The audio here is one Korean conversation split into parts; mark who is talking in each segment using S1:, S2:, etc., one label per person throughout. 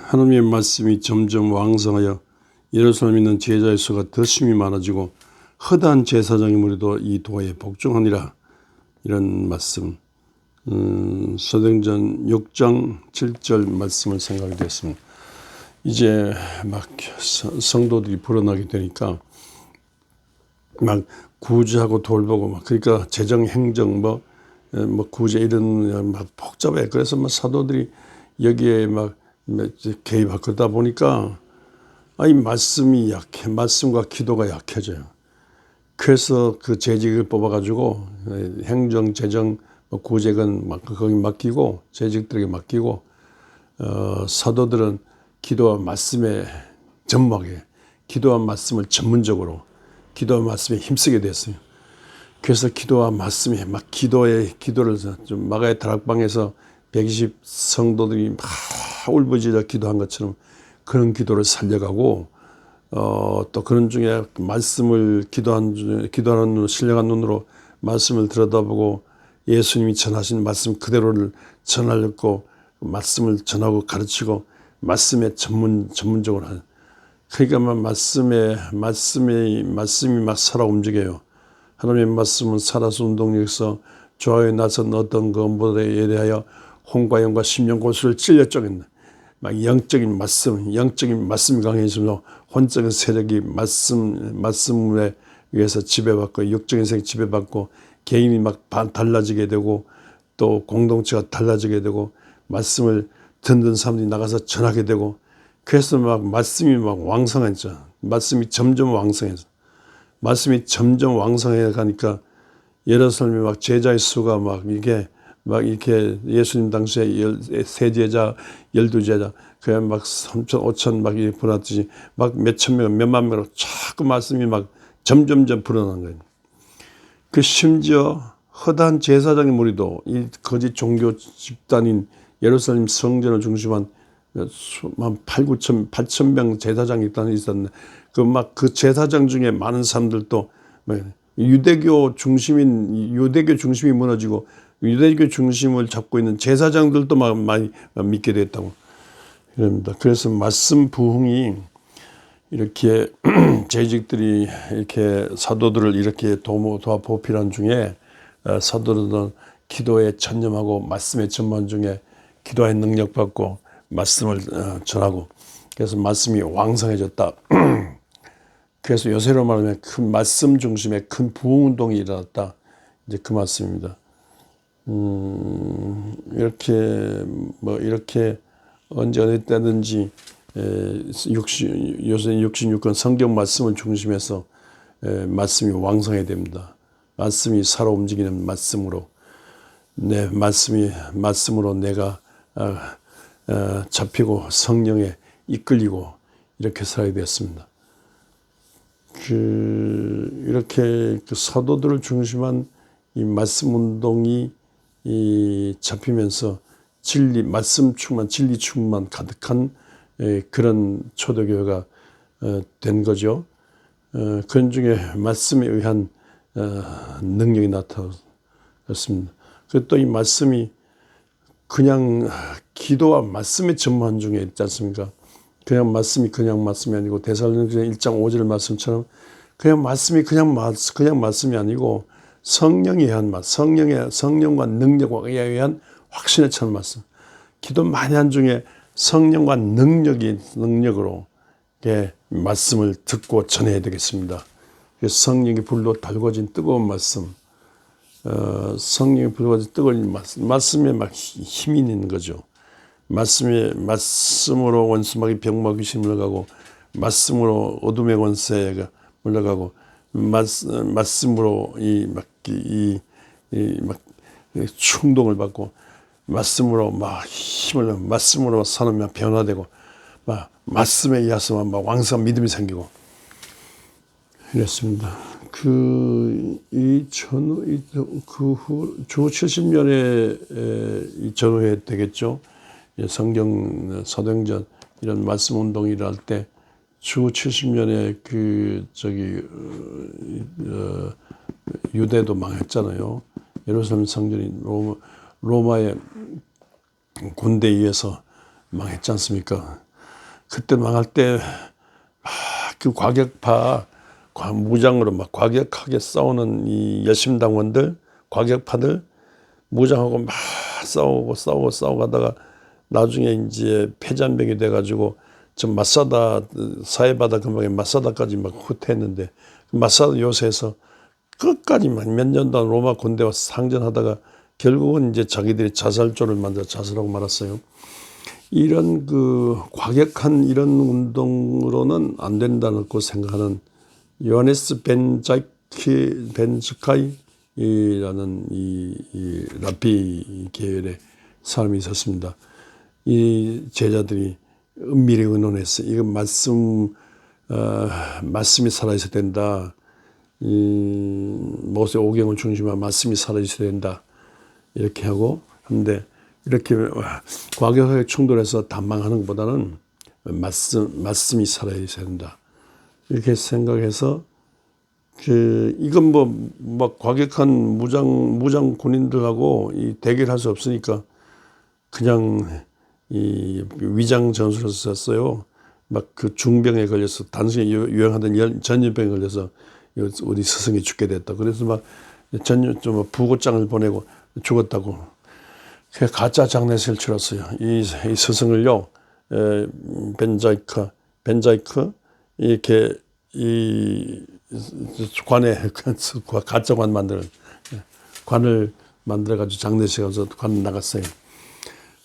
S1: 하나님의 말씀이 점점 왕성하여 예루살렘에 있는 제자의 수가 더 심히 많아지고 허다한 제사장의 무리도 이 도에 복종하니라. 이런 말씀, 사도행전 6장 7절 말씀을 생각이 되었습니다. 이제 막 성도들이 불어나게 되니까 막 구제하고 돌보고 막 그러니까 재정 행정 뭐 구제 이런 막 복잡해. 그래서 막 사도들이 여기에 막 개입하고 그러다 보니까 이 말씀이 약해. 말씀과 기도가 약해져요. 그래서 그 재직을 뽑아가지고 행정, 재정, 구제건 막 거기 맡기고 재직들에게 맡기고 사도들은 기도와 말씀에 전무하게 기도와 말씀을 전문적으로 기도와 말씀에 힘쓰게 됐어요. 그래서 기도와 말씀에 막 기도를 좀 마가의 다락방에서 120 성도들이 막 울부짖어 기도한 것처럼 그런 기도를 살려가고 또 그런 중에 말씀을 기도하는 눈, 신령한 눈으로 말씀을 들여다보고 예수님이 전하신 말씀 그대로를 전하려고 말씀을 전하고 가르치고 말씀에 전문적으로 하는. 그러니까 막 말씀이 막 살아 움직여요. 하나님의 말씀은 살아서 운동력에서 좌우에 나선 어떤 것보다 예리하여 혼과 영과 심령 골수를 찔려 쪼갠다. 막 영적인 말씀이 강해지면서 혼적인 세력이 말씀에 의해서 지배받고 육적인 세력이 지배받고 개인이 막 달라지게 되고 또 공동체가 달라지게 되고 말씀을 듣는 사람들이 나가서 전하게 되고 그래서 막 말씀이 막 왕성해져. 말씀이 점점 왕성해져. 말씀이 점점 왕성해 가니까 예루살렘에 막 제자의 수가 막 이렇게 예수님 당시에 세 제자, 12제자, 그냥 막 3천, 5천 막 이렇게 불어났듯이 막 몇천 명, 몇만 명으로 자꾸 말씀이 막 점점점 불어난 거예요. 그 심지어 허다한 제사장의 무리도 이 거짓 종교 집단인 예루살렘 성전을 중심한 한 8천 명 제사장이 있었는데 그 제사장 중에 많은 사람들도 유대교 중심이 무너지고 유대교 중심을 잡고 있는 제사장들도 많이 믿게 됐다고 이럽니다. 그래서 말씀 부흥이 이렇게 재직들이 이렇게 사도들을 이렇게 도와 보필한 중에 사도들은 기도에 전념하고 말씀에 전무한 중에 기도의 능력 받고 말씀을 전하고 그래서 말씀이 왕성해졌다. 그래서 요새로 말하면 큰 말씀 중심의 큰 부흥 운동이 일어났다. 이제 그 말씀입니다. 이렇게 언제 어느 때든지 요새 66권 성경 말씀을 중심해서 말씀이 왕성해야 됩니다. 말씀이 살아 움직이는 말씀으로 말씀으로 내가 잡히고 성령에 이끌리고 이렇게 살아야 되었습니다. 이렇게 그 사도들을 중심한 이 말씀 운동이 잡히면서 말씀 충만, 진리 충만 가득한 그런 초대교회가 된 거죠. 그런 중에 말씀에 의한 능력이 나타났습니다. 또 이 말씀이 그냥 기도와 말씀의 전무한 중에 있지 않습니까? 그냥 말씀이 아니고 데살로니가 1장 5절 말씀처럼 그냥 말씀이 그냥 말씀이 아니고 성령에 의한 성령과 능력에 의한 확신에 찬 말씀. 기도 많이 한 중에 성령과 능력으로 말씀을 듣고 전해야 되겠습니다. 성령의 불로 달궈진 뜨거운 말씀, 성령의 불로 뜨거운 말씀에 막 힘이 있는 거죠. 말씀으로 원수마귀 병마귀 귀신 물러가고 말씀으로 어둠의 권세가 물러가고 말씀으로 충동을 받고 말씀으로 막 힘을 말씀으로 사람이 변화되고 말씀에 의해서 왕성한 믿음이 생기고 이랬습니다. 그 후 70년에 전후에 되겠죠. 성경 사도행전 이런 말씀 운동이 일어날 때 주 70년에 유대도 망했잖아요. 예루살렘 성전이 로마의 군대에 의해서 망했지 않습니까? 그때 망할 때 그 과격파 무장으로 막 과격하게 싸우는 이 여심당원들, 과격파들 무장하고 막 싸우고 가다가 나중에 이제 패잔병이 돼가지고 좀 마사다 사해바다 근방에 마사다까지 막 후퇴했는데 마사다 요새에서 끝까지 막 몇 년 동안 로마 군대와 상전하다가 결국은 이제 자기들이 자살조를 만들어 자살하고 말았어요. 이런 그 과격한 이런 운동으로는 안 된다고 생각하는 요하네스 벤즈카이라는 이 라피 계열의 사람이 있었습니다. 이 제자들이 은밀히 의논했어요. 이건 말씀이 살아있어야 된다. 모세 오경을 중심으로 말씀이 살아있어야 된다. 이렇게 하고 하는데 이렇게 과격하게 충돌해서 단망하는 것보다는 말씀이 살아있어야 된다. 이렇게 생각해서 이건 막 과격한 무장 군인들하고 이 대결할 수 없으니까 그냥 이 위장 전술을 썼어요. 막 그 중병에 걸려서 당시에 유행하던 전염병에 걸려서 우리 스승이 죽게 됐다. 그래서 막 부고장을 보내고 죽었다고. 그 가짜 장례식을 치렀어요. 이 스승을요, 벤자이크 이렇게 이 관에 가짜 관을 만들어가지고 장례식에서 관 나갔어요.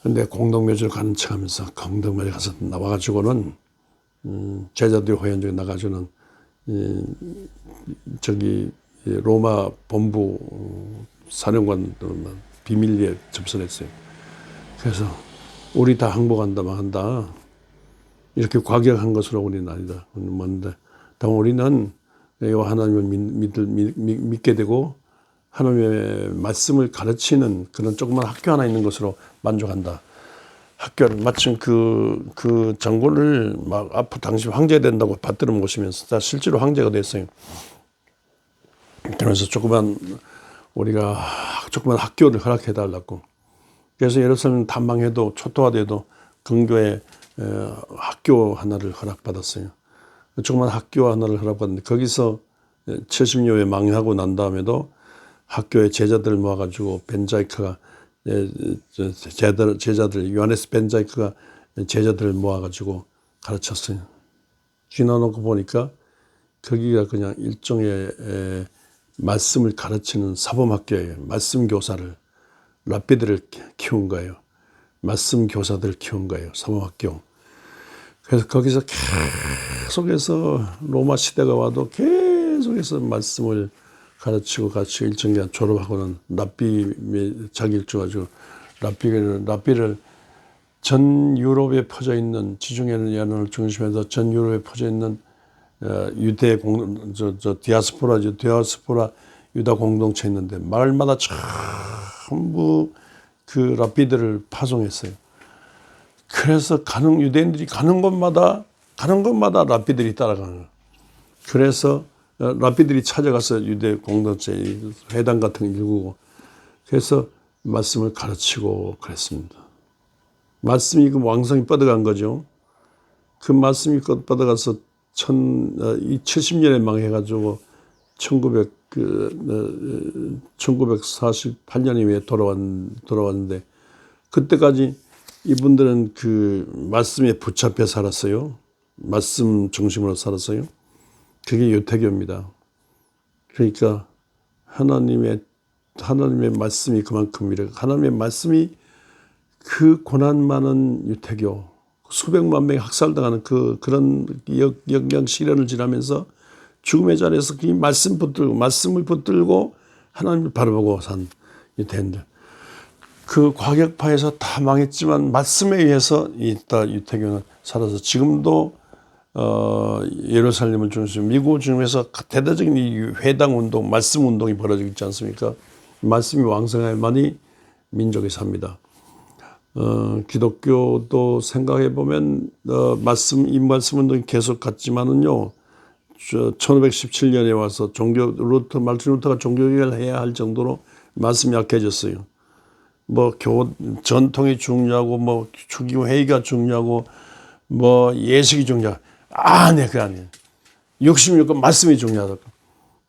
S1: 근데 공동묘지를 가는 척하면서 공동묘지 가서 나와가지고는 제자들이 호연중에 나가주는 저기 로마 본부 사령관들만 비밀리에 접선했어요. 그래서 우리 다 항복한다만 한다. 이렇게 과격한 것으로 우리는 아니다. 뭔데? 다만 우리는 하나님을 믿게 되고 하나님의 말씀을 가르치는 그런 조그만 학교 하나 있는 것으로 만족한다. 학교를 마침 그 장군을 막 앞으로 당시 황제 된다고 받들어 모시면서 실제로 황제가 됐어요. 그러면서 우리가 조그만 학교를 허락해 달라고. 그래서 예루살렘 탐방해도 초토화돼도 근교에 학교 하나를 허락받았어요. 조그만 학교 하나를 허락받았는데 거기서 70년에 망하고 난 다음에도 학교에 제자들을 모아가지고 벤자이크가 제자들 요하네스 벤자이크가 제자들을 모아가지고 가르쳤어요. 지나놓고 보니까 거기가 그냥 일종의 말씀을 가르치는 사범학교예요. 말씀 교사를 랍비들을 키운 거예요. 말씀 교사들을 키운 거예요. 사범학교. 그래서 거기서 계속해서 로마 시대가 와도 계속해서 말씀을 가르치고 일정 기간 졸업하고는 랍비 자기를 줘가지고 랍비를 전 유럽에 퍼져 있는 지중해 연안을 중심해서 전 유럽에 퍼져 있는 유대 디아스포라 유다 공동체 있는데 마을마다 전부 그 랍비들을 파송했어요. 그래서 유대인들이 가는 곳마다 랍비들이 따라가는 거예요. 그래서 랍비들이 찾아가서 유대 공동체 회당 같은 거 일구고 그래서 말씀을 가르치고 그랬습니다. 말씀이 그 왕성히 뻗어간 거죠. 그 말씀이 뻗어가서 70년에 망해가지고 1948년에 돌아왔는데 그때까지 이분들은 그 말씀에 붙잡혀 살았어요. 말씀 중심으로 살았어요. 그게 유태교입니다. 그러니까 하나님의 말씀이 그만큼이래. 하나님의 말씀이 그 고난 많은 유태교, 수백만 명이 학살당하는 그런 역경 시련을 지나면서 죽음의 자리에서 이 말씀을 붙들고 하나님을 바라보고 산 유태인들. 그 과격파에서 다 망했지만 말씀에 의해서 유태교는 살아서 지금도 예루살렘을 중심으로 미국 중에서 대대적인 이 회당 운동, 말씀 운동이 벌어지고 있지 않습니까? 말씀이 왕성해야만이 민족이 삽니다. 기독교도 생각해 보면 이 말씀 운동이 계속 갔지만은요. 1517년에 와서 말틴 루터가 종교개혁을 해야 할 정도로 말씀이 약해졌어요. 전통이 중요하고 주기도 회의가 중요하고 뭐 예식이 중요하다. 네, 그게 아니에요. 66권 말씀이 중요하다.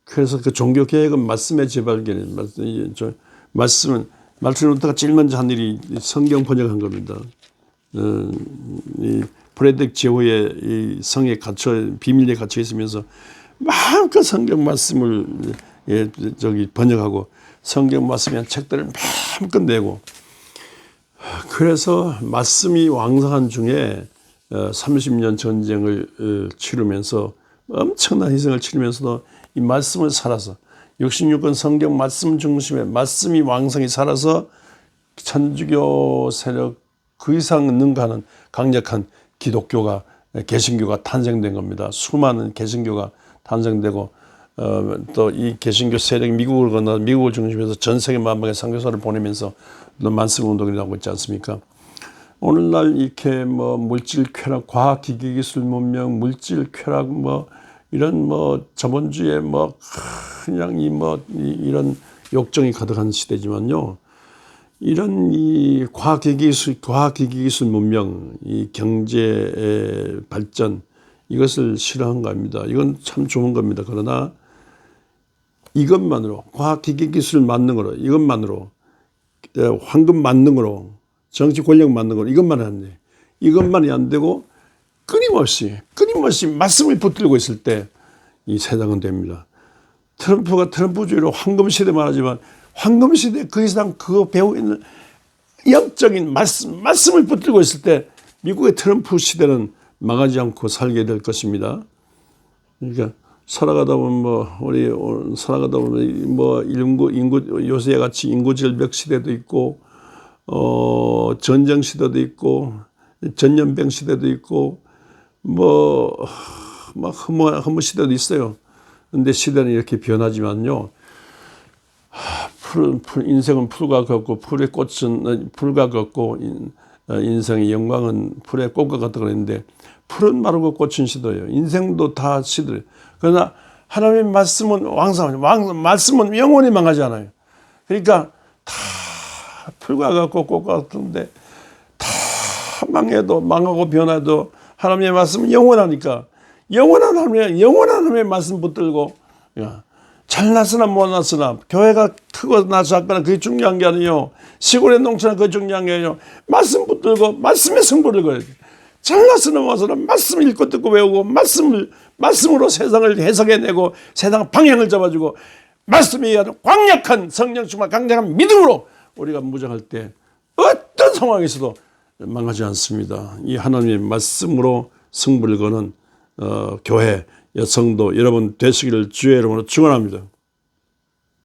S1: 그래서 그 종교 개혁은 말씀의 재발견이에요. 말씀은 말틴루터가 제일 먼저 한 일이 성경 번역한 겁니다. 이 브레덱 제후에 이 성에 갇혀 비밀리에 갇혀 있으면서 마음껏 성경 말씀을 번역하고 성경 말씀의 책들을 마음껏 내고, 그래서 말씀이 왕성한 중에 30년 전쟁을 치르면서 엄청난 희생을 치르면서도 이 말씀을 살아서 66권 성경 말씀 중심의 말씀이 왕성히 살아서 천주교 세력 그 이상 능가하는 강력한 기독교가 개신교가 탄생된 겁니다. 수많은 개신교가 탄생되고 또 이 개신교 세력이 미국을 건너 미국을 중심해서 전 세계 만방에 선교사를 보내면서 또 말씀 운동이 나오고 있지 않습니까? 오늘날 이렇게 뭐 물질 쾌락, 과학 기기 기술 문명, 물질 쾌락 뭐 이런 뭐 자본주의 뭐 그냥 이런 욕정이 가득한 시대지만요. 이런 이 과학 기기 기술 문명, 이 경제의 발전 이것을 싫어한 겁니다. 이건 참 좋은 겁니다. 그러나 이것만으로 과학 기기 기술 만능으로 이것만으로 황금 만능으로 정치 권력 만능으로 이것만 안 돼. 이것만이 안 되고 끊임없이 말씀을 붙들고 있을 때 이 세상은 됩니다. 트럼프가 트럼프주의로 황금 시대 말하지만 황금 시대 그 이상 그거 배우고 있는 영적인 말씀을 붙들고 있을 때 미국의 트럼프 시대는 망하지 않고 살게 될 것입니다. 그러니까 살아가다 보면 인구 요새 같이 인구 절벽 시대도 있고 전쟁 시대도 있고 전염병 시대도 있고 막 허무 시대도 있어요. 근데 시대는 이렇게 변하지만요. 인생은 풀과 같고 풀의 꽃은 풀과 같고 인생의 영광은 풀의 꽃과 같다 그랬는데 풀은 마르고 꽃은 시들어요. 인생도 다 시들어요. 그러나 하나님의 말씀은 왕성하죠. 말씀은 영원히 망하지 않아요. 그러니까 다 풀과 같고 꽃과 같은데 다 망해도 망하고 변해도 하나님의 말씀은 영원하니까 영원한 하나님의 말씀 붙들고 잘났으나 못났으나 교회가 크거나 작거나 그게 중요한 게 아니에요. 시골의 농촌은 그게 중요한 게 아니에요. 말씀 붙들고 말씀의 승부를 걸어야 돼요. 잘났으나 못났으나 말씀 읽고 듣고 외우고 말씀으로 세상을 해석해내고 세상 방향을 잡아주고 말씀에 의한 강력한 성령 충만 강력한 믿음으로 우리가 무장할 때 어떤 상황에서도 망하지 않습니다. 이 하나님의 말씀으로 승부를 거는 교회, 성도 여러분 되시기를 주의 이름으로 축원합니다.